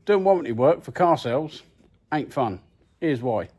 Doing warranty work for car sales ain't fun. Here's why.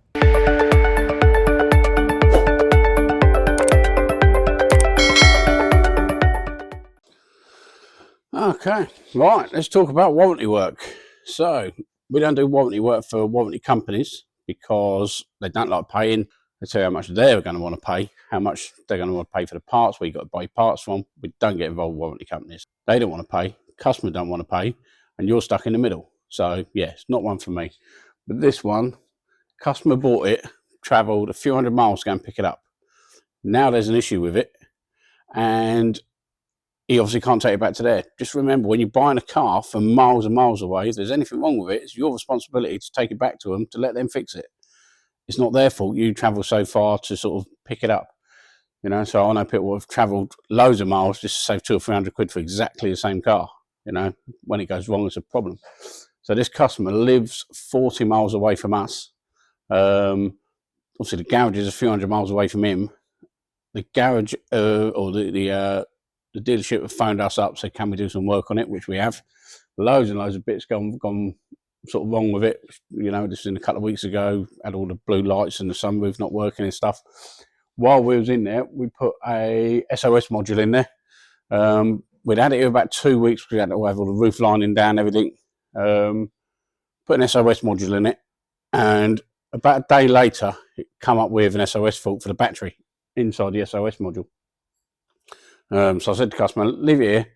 Okay, right, let's talk about warranty work. So, we don't do warranty work for warranty companies because they don't like paying. They tell you how much they're going to want to pay, how much they're going to want to pay for the parts where you've got to buy parts from. We don't get involved with warranty companies. They don't want to pay, customers don't want to pay, and you're stuck in the middle. So, yeah, it's not one for me. But this one, customer bought it, travelled a few hundred miles to go and pick it up. Now there's an issue with it, and he obviously can't take it back to there. Just remember, when you're buying a car from miles and miles away, if there's anything wrong with it, it's your responsibility to take it back to them to let them fix it. It's not their fault you travel so far to sort of pick it up. You know, so I know people have travelled loads of miles just to save 200 or 300 quid for exactly the same car. You know, when it goes wrong, it's a problem. So this customer lives 40 miles away from us. Obviously, the garage is a few hundred miles away from him. The garage or the dealership have phoned us up, said, can we do some work on it, which we have. Loads and loads of bits gone sort of wrong with it. You know, just in a couple of weeks ago, had all the blue lights and the sunroof not working and stuff. While we was in there, we put a SOS module in there. We'd had it here about 2 weeks. We had to have all the roof lining down, everything. Put an SOS module in it, and about a day later, it come up with an SOS fault for the battery inside the SOS module. So I said to the customer, leave it here.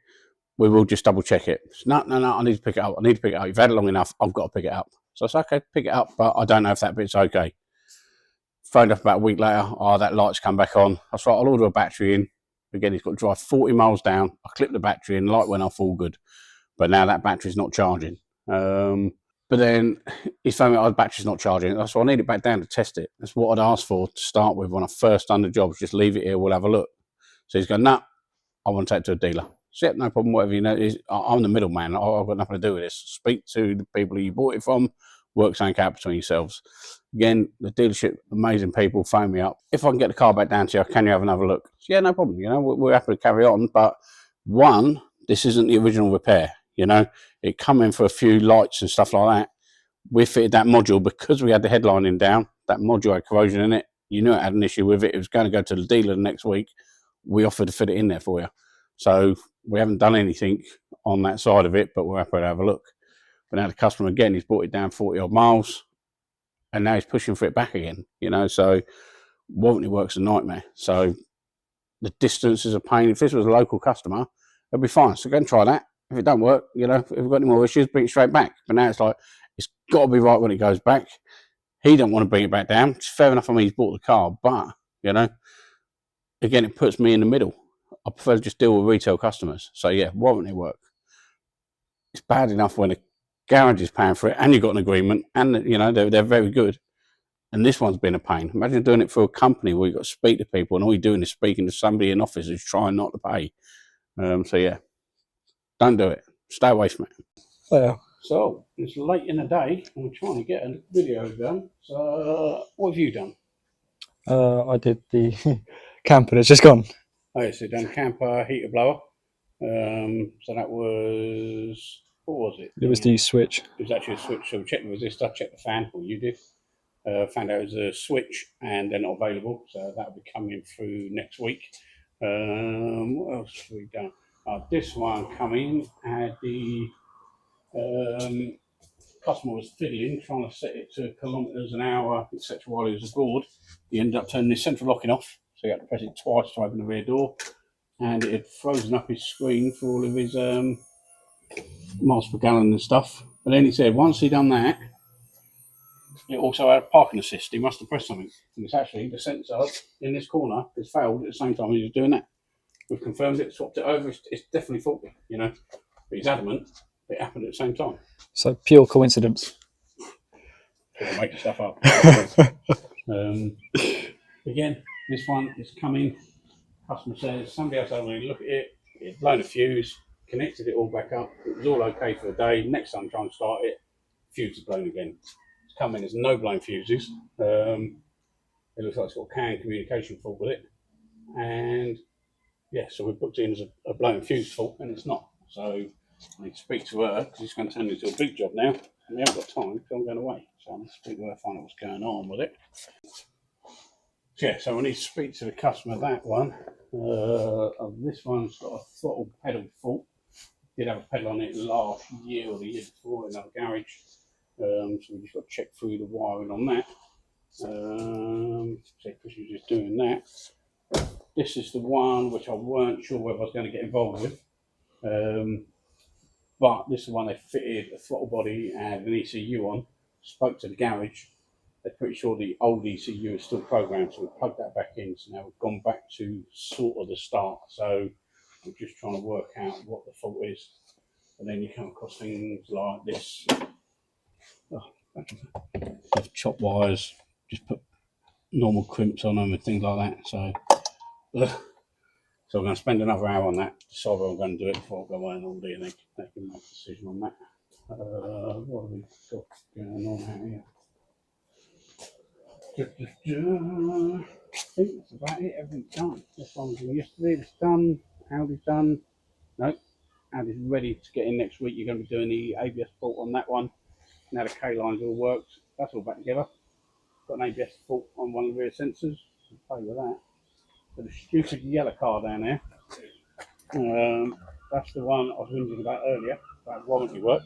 We will just double check it. No, I need to pick it up. I need to pick it up. You've had it long enough. I've got to pick it up. So I said, okay, pick it up, but I don't know if that bit's okay. Phoned up about a week later. Oh, that light's come back on. I said, I'll order a battery in. Again, he's got to drive 40 miles down. I clipped the battery in, light went off, all good. But now that battery's not charging. But then he's phoned me, oh, the battery's not charging. So I need it back down to test it. That's what I'd asked for to start with when I first done the job. Just leave it here, we'll have a look. So he's going, no, I want to take it to a dealer. So, yeah, no problem, whatever you know. I'm the middleman. I've got nothing to do with this. Speak to the people you bought it from, work something out between yourselves. Again, the dealership, amazing people, phone me up. If I can get the car back down to you, can you have another look? So, yeah, no problem. You know, we're happy to carry on. But one, this isn't the original repair. You know, it come in for a few lights and stuff like that. We fitted that module because we had the headlining down. That module had corrosion in it. You knew it had an issue with it. It was going to go to the dealer the next week. We offered to fit it in there for you. So we haven't done anything on that side of it, but we're happy to have a look. But now the customer, again, he's brought it down 40 odd miles and now he's pushing for it back again, you know, so warranty work's a nightmare. So the distance is a pain. If this was a local customer, it'd be fine. So go and try that. If it don't work, you know, if we've got any more issues, bring it straight back. But now it's like, it's got to be right when it goes back. He don't want to bring it back down. It's fair enough. I mean, he's bought the car, but, you know, again, it puts me in the middle. I prefer to just deal with retail customers. So yeah, warranty work. It's bad enough when a garage is paying for it and you've got an agreement and, you know, they're very good. And this one's been a pain. Imagine doing it for a company where you've got to speak to people and all you're doing is speaking to somebody in office who's trying not to pay. So yeah, don't do it. Stay away from it. Yeah. So it's late in the day and we're trying to get a video done. So what have you done? I did the camper. It's just gone. Oh, yes, so done camper heater blower. So that was, what was it? It was the switch. It was actually a switch. So we checked the resistor, checked the fan, or you did. Found out it was a switch and they're not available. So that'll be coming through next week. What else have we done? This one coming had the customer was fiddling, trying to set it to kilometres an hour, etc. while he was abroad. He ended up turning his central locking off. So he had to press it twice to open the rear door. And it had frozen up his screen for all of his miles per gallon and stuff. But then he said once he done that, it also had parking assist. He must have pressed something. And it's actually the sensor in this corner has failed at the same time he was doing that. We've confirmed it, swapped it over. It's definitely faulty, you know. But he's adamant it happened at the same time. So pure coincidence. People making stuff up. Again, this one is coming. Customer says somebody else had a look at it. It had blown a fuse, connected it all back up. It was all okay for the day. Next time trying to start it, fuse is blown again. It's coming. There's no blown fuses. It looks like it's got a CAN communication fault with it. And yeah, so we booked it in as a blown fuse fault, and it's not. So I need to speak to her because it's going to turn into a big job now. we haven't got time because I'm going away. So I need to speak where I find out what's going on with it. So yeah, so I need to speak to the customer that one. This one's got a throttle pedal fault. Did have a pedal on it last year or the year before in our garage. So we just got to check through the wiring on that. So Chris was just doing that. This is the one which I weren't sure whether I was going to get involved with. But this is the one they fitted a throttle body and an ECU on. Spoke to the garage. They're pretty sure the old ECU is still programmed, so we plugged that back in. So now we've gone back to sort of the start. So we're just trying to work out what the fault is. And then you come across things like this. Chop wires, just put normal crimps on them and things like that. So I'm going to spend another hour on that, decide what I'm going to do it before I go away and all day, and they can make a decision on that. What have we got going on out here? I think that's about it. Everything's done. This one was in yesterday. It's done. Audi's done. No, Audi's ready to get in next week. You're going to be doing the ABS fault on that one. Now the K lines all worked. That's all back together. Got an ABS fault on one of the rear sensors. I'll play with that. So the stupid yellow car down there. That's the one I was whinging about earlier, about warranty work.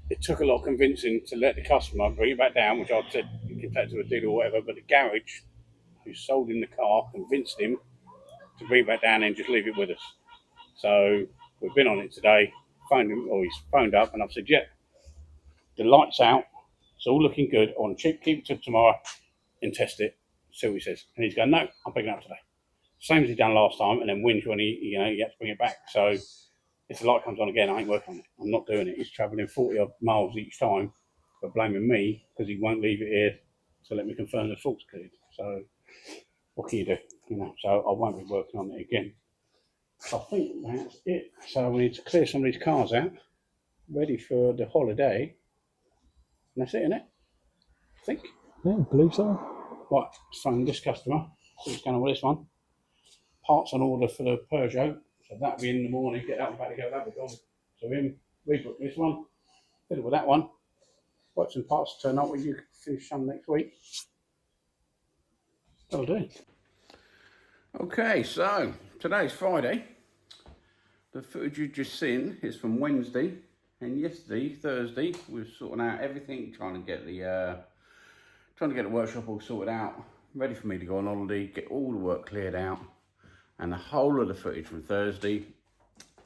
It took a lot of convincing to let the customer bring it back down, which I'd said you can take to a dealer or whatever, but the garage who sold him the car convinced him to bring it back down and just leave it with us. So we've been on it today, phoned him, or he's phoned up, and I've said, yeah, the light's out, it's all looking good. I want to keep it till tomorrow and test it, see what he says. And he's going, no, I'm picking it up today. Same as he done last time, and then whinge when he had to bring it back. So if the light comes on again, I ain't working on it. I'm not doing it. He's travelling 40 odd miles each time, but blaming me because he won't leave it here to let me confirm the fault's cleared. So what can you do? So I won't be working on it again. I think that's it. So we need to clear some of these cars out, ready for the holiday. And that's it, isn't it? I think. Yeah, I believe so. Right, phone this customer. See what's going on with this one. Parts on order for the Peugeot. So that'll be in the morning. Get that one back together. That'll be gone. So rebook this one. Fiddle with that one. Wait some parts to turn up with you. Finish some next week. That'll do. Okay, so today's Friday. The footage you've just seen is from Wednesday, and yesterday, Thursday, we were sorting out everything, trying to get the workshop all sorted out, ready for me to go on holiday, get all the work cleared out, and the whole of the footage from Thursday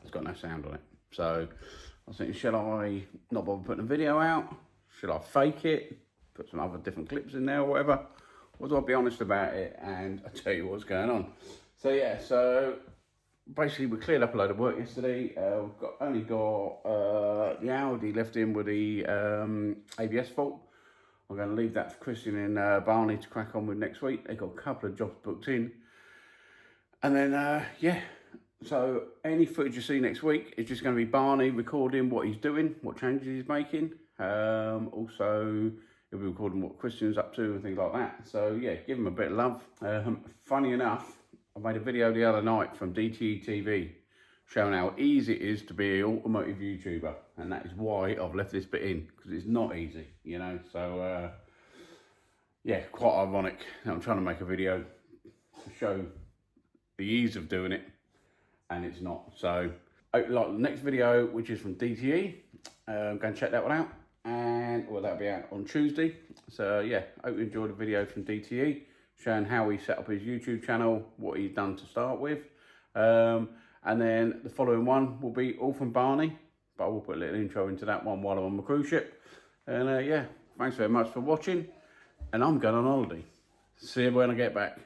has got no sound on it. So I was thinking, shall I not bother putting a video out? Should I fake it? Put some other different clips in there or whatever? Or do I be honest about it and I'll tell you what's going on? So yeah, so basically we cleared up a load of work yesterday. We've only got the Audi left in with the ABS fault. I'm going to leave that for Christian and Barney to crack on with next week. They've got a couple of jobs booked in. And then, yeah, so any footage you see next week is just going to be Barney recording what he's doing, what changes he's making. Also, he'll be recording what Christian's up to and things like that. So, yeah, give him a bit of love. Funny enough, I made a video the other night from DTE TV showing how easy it is to be an automotive YouTuber. And that is why I've left this bit in, because it's not easy, So, yeah, quite ironic that I'm trying to make a video to show the ease of doing it, and it's not. So, like the next video, which is from DTE, go and check that one out. And, well, that'll be out on Tuesday. So, yeah, hope you enjoyed the video from DTE, showing how he set up his YouTube channel, what he's done to start with. And then the following one will be all from Barney, but I will put a little intro into that one while I'm on my cruise ship. And yeah, thanks very much for watching, and I'm going on holiday. See you when I get back.